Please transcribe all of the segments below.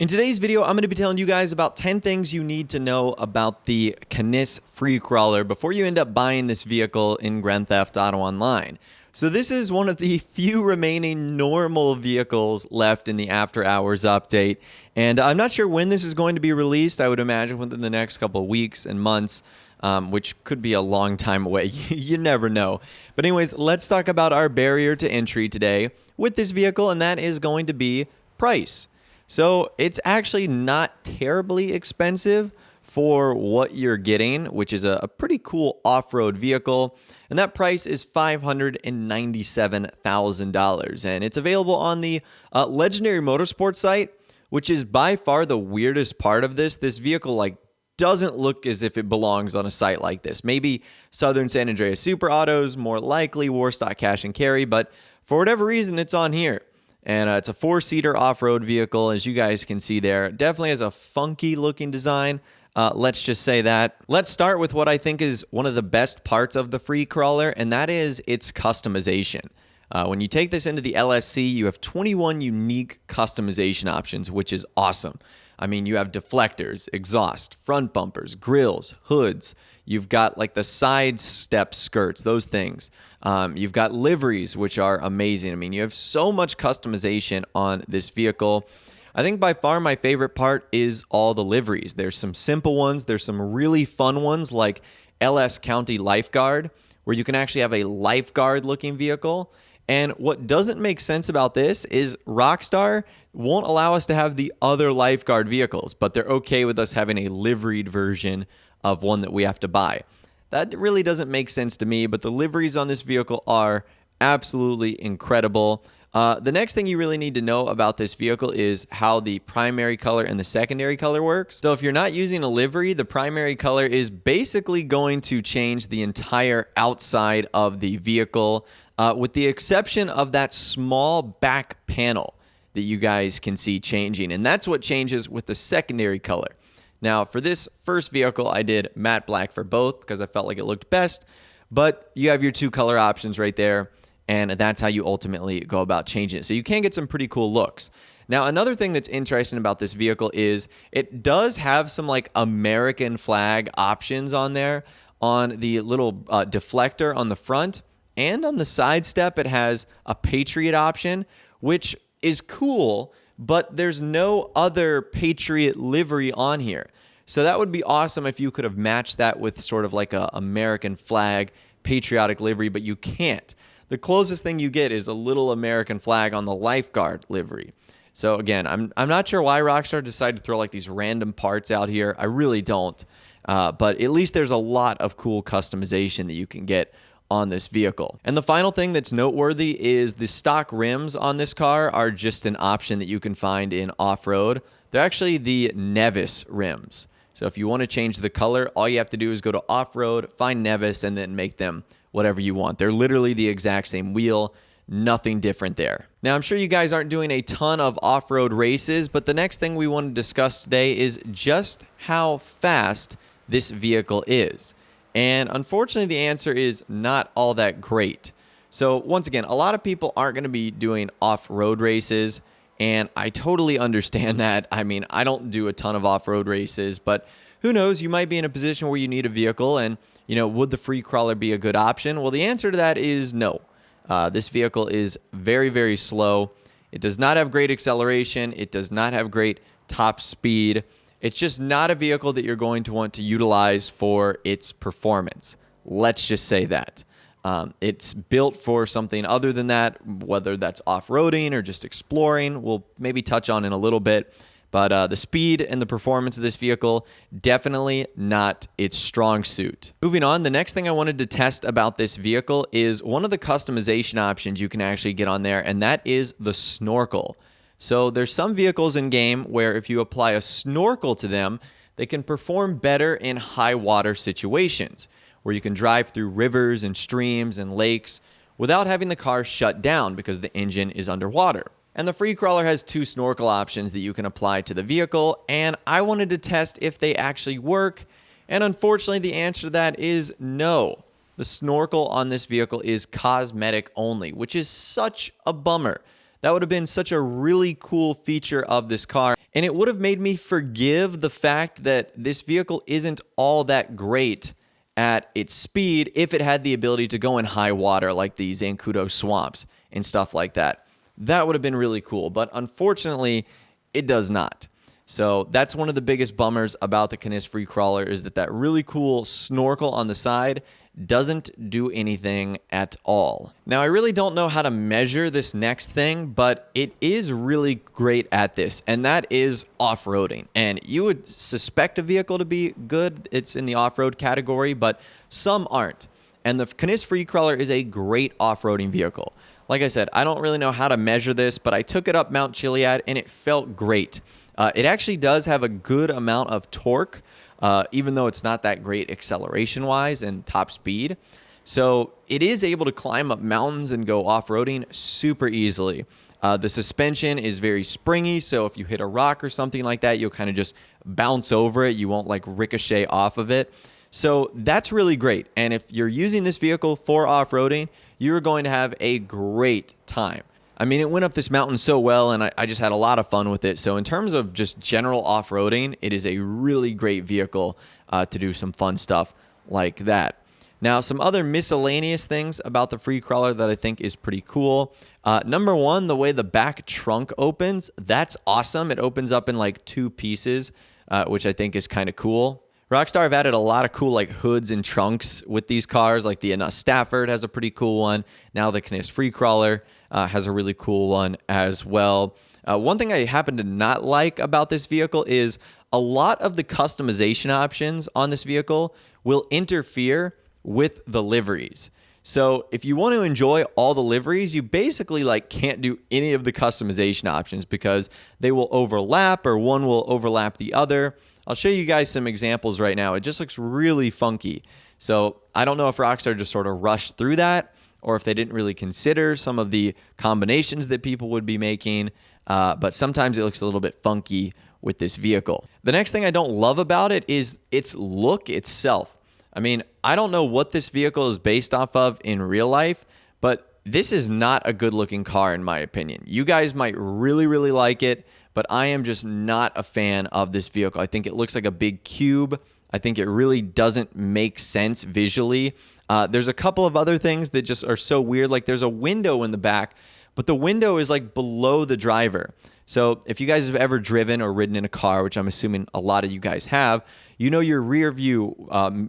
In today's video, I'm going to be telling you guys about 10 things you need to know about the Canis Freecrawler before you end up buying this vehicle in Grand Theft Auto Online. So this is one of the few remaining normal vehicles left in the After Hours update, and I'm not sure when this is going to be released. I would imagine within the next couple of weeks and months, which could be a long time away. You never know. But anyways, let's talk about our barrier to entry today with this vehicle, and that is going to be price. So it's actually not terribly expensive for what you're getting, which is a pretty cool off-road vehicle. And that price is $597,000. And it's available on the Legendary Motorsports site, which is by far the weirdest part of this. This vehicle doesn't look as if it belongs on a site like this. Maybe Southern San Andreas Super Autos, more likely Warstock Cash and Carry, but for whatever reason, it's on here. And it's a four-seater off-road vehicle, as you guys can see there. Definitely has a funky-looking design. Let's just say that. Let's start with what I think is one of the best parts of the Freecrawler, and that is its customization. When you take this into the LSC, you have 21 unique customization options, which is awesome. I mean, you have deflectors, exhaust, front bumpers, grills, hoods. You've got the side step skirts, those things. You've got liveries, which are amazing. I mean, you have so much customization on this vehicle. I think by far my favorite part is all the liveries. There's some simple ones. There's some really fun ones like LS County Lifeguard, where you can actually have a lifeguard looking vehicle. And what doesn't make sense about this is Rockstar won't allow us to have the other lifeguard vehicles, but they're okay with us having a liveried version of one that we have to buy. That really doesn't make sense to me, but the liveries on this vehicle are absolutely incredible. The next thing you really need to know about this vehicle is how the primary color and the secondary color works. So if you're not using a livery, the primary color is basically going to change the entire outside of the vehicle, with the exception of that small back panel that you guys can see changing. And that's what changes with the secondary color. Now, for this first vehicle, I did matte black for both because I felt like it looked best, but you have your two color options right there, and that's how you ultimately go about changing it. So you can get some pretty cool looks. Now, another thing that's interesting about this vehicle is it does have some American flag options on there on the little deflector on the front, and on the side step, it has a Patriot option, which is cool, but there's no other Patriot livery on here. So that would be awesome if you could have matched that with sort of a American flag patriotic livery, but you can't. The closest thing you get is a little American flag on the lifeguard livery. So again, I'm not sure why Rockstar decided to throw these random parts out here. I really don't. But at least there's a lot of cool customization that you can get on this vehicle. And the final thing that's noteworthy is the stock rims on this car are just an option that you can find in off-road. They're actually the Nevis rims. So if you want to change the color, all you have to do is go to off-road, find Nevis, and then make them whatever you want. They're literally the exact same wheel, nothing different there. Now, I'm sure you guys aren't doing a ton of off-road races, but the next thing we want to discuss today is just how fast this vehicle is. And unfortunately, the answer is not all that great. So once again, a lot of people aren't going to be doing off-road races, and I totally understand that. I mean, I don't do a ton of off-road races, but who knows? You might be in a position where you need a vehicle, and would the Freecrawler be a good option? Well, the answer to that is no. This vehicle is very, very slow. It does not have great acceleration. It does not have great top speed. It's just not a vehicle that you're going to want to utilize for its performance. Let's just say that. It's built for something other than that, whether that's off-roading or just exploring. We'll maybe touch on in a little bit. But the speed and the performance of this vehicle, definitely not its strong suit. Moving on, the next thing I wanted to test about this vehicle is one of the customization options you can actually get on there, and that is the snorkel. So there's some vehicles in game where if you apply a snorkel to them, they can perform better in high water situations, where you can drive through rivers and streams and lakes without having the car shut down because the engine is underwater. And the Freecrawler has two snorkel options that you can apply to the vehicle, and I wanted to test if they actually work, and unfortunately the answer to that is no. The snorkel on this vehicle is cosmetic only, which is such a bummer. That would have been such a really cool feature of this car. And it would have made me forgive the fact that this vehicle isn't all that great at its speed if it had the ability to go in high water like the Zancudo swamps and stuff like that. That would have been really cool, but unfortunately, it does not. So that's one of the biggest bummers about the Canis Freecrawler, is that really cool snorkel on the side doesn't do anything at all. Now, I really don't know how to measure this next thing, but it is really great at this, and that is off-roading. And you would suspect a vehicle to be good. It's in the off-road category, but some aren't. And the Canis Freecrawler is a great off-roading vehicle. Like I said, I don't really know how to measure this, but I took it up Mount Chiliad, and it felt great. It actually does have a good amount of torque, even though it's not that great acceleration-wise and top speed. So it is able to climb up mountains and go off-roading super easily. The suspension is very springy, so if you hit a rock or something like that, you'll kind of just bounce over it. You won't like ricochet off of it. So that's really great. And if you're using this vehicle for off-roading, you're going to have a great time. I mean, it went up this mountain so well, and I just had a lot of fun with it. So in terms of just general off-roading, it is a really great vehicle to do some fun stuff like that. Now, some other miscellaneous things about the Freecrawler that I think is pretty cool. Number one, the way the back trunk opens, that's awesome. It opens up in like 2 pieces, which I think is kind of cool. Rockstar have added a lot of cool like hoods and trunks with these cars. Like the Stafford has a pretty cool one. Now the Canis Freecrawler has a really cool one as well. One thing I happen to not like about this vehicle is a lot of the customization options on this vehicle will interfere with the liveries. So if you want to enjoy all the liveries, you basically like can't do any of the customization options because they will overlap, or one will overlap the other. I'll show you guys some examples right now. It just looks really funky. So I don't know if Rockstar just sort of rushed through that, or if they didn't really consider some of the combinations that people would be making. But sometimes it looks a little bit funky with this vehicle. The next thing I don't love about it is its look itself. I mean, I don't know what this vehicle is based off of in real life, but this is not a good looking car in my opinion. You guys might really, really like it, but I am just not a fan of this vehicle. I think it looks like a big cube. I think it really doesn't make sense visually. There's a couple of other things that just are so weird. Like there's a window in the back, but the window is like below the driver. So if you guys have ever driven or ridden in a car, which I'm assuming a lot of you guys have, you know your rear view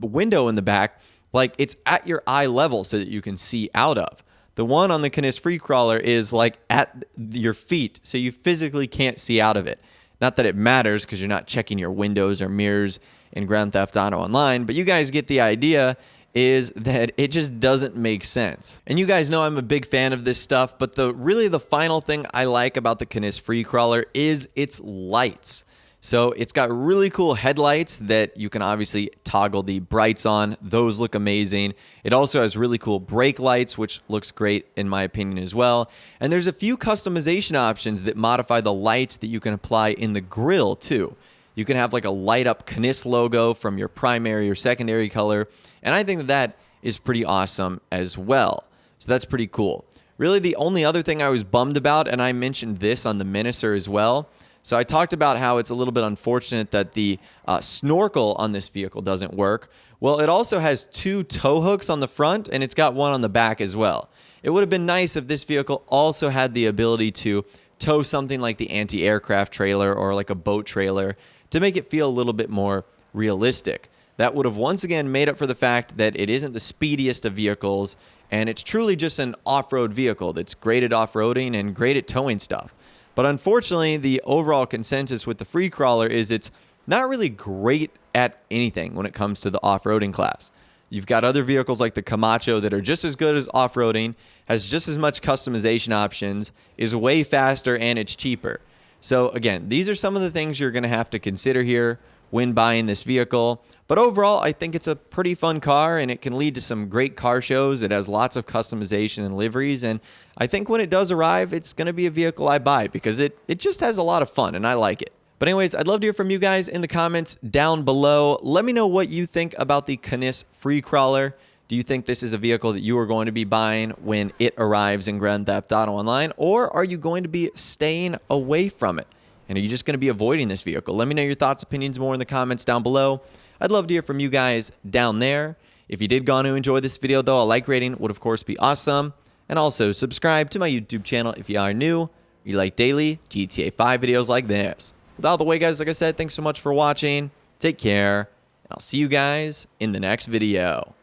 window in the back, like it's at your eye level so that you can see out of. The one on the Canis Freecrawler is like at your feet, so you physically can't see out of it. Not that it matters because you're not checking your windows or mirrors in Grand Theft Auto Online, but you guys get the idea, is that it just doesn't make sense. And you guys know I'm a big fan of this stuff, but really the final thing I like about the Canis Freecrawler is its lights. So it's got really cool headlights that you can obviously toggle the brights on. Those look amazing. It also has really cool brake lights, which looks great in my opinion as well. And there's a few customization options that modify the lights that you can apply in the grille too. You can have like a light up Canis logo from your primary or secondary color. And I think that is pretty awesome as well. So that's pretty cool. Really the only other thing I was bummed about, and I mentioned this on the Minister as well, so I talked about how it's a little bit unfortunate that the snorkel on this vehicle doesn't work. Well, it also has 2 tow hooks on the front, and it's got one on the back as well. It would have been nice if this vehicle also had the ability to tow something like the anti-aircraft trailer or like a boat trailer to make it feel a little bit more realistic. That would have once again made up for the fact that it isn't the speediest of vehicles, and it's truly just an off-road vehicle that's great at off-roading and great at towing stuff. But unfortunately, the overall consensus with the Freecrawler is it's not really great at anything when it comes to the off-roading class. You've got other vehicles like the Camacho that are just as good as off-roading, has just as much customization options, is way faster, and it's cheaper. So again, these are some of the things you're going to have to consider here when buying this vehicle. But overall, I think it's a pretty fun car, and it can lead to some great car shows. It has lots of customization and liveries, and I think when it does arrive, it's going to be a vehicle I buy because it just has a lot of fun, and I like it. But anyways, I'd love to hear from you guys in the comments down below. Let me know what you think about the Canis Freecrawler. Do you think this is a vehicle that you are going to be buying when it arrives in Grand Theft Auto Online, or are you going to be staying away from it? And are you just going to be avoiding this vehicle? Let me know your thoughts, opinions more in the comments down below. I'd love to hear from you guys down there. If you did go on to enjoy this video, though, a like rating would, of course, be awesome. And also, subscribe to my YouTube channel if you are new. You like daily GTA 5 videos like this. With all the way, guys, like I said, thanks so much for watching. Take care, and I'll see you guys in the next video.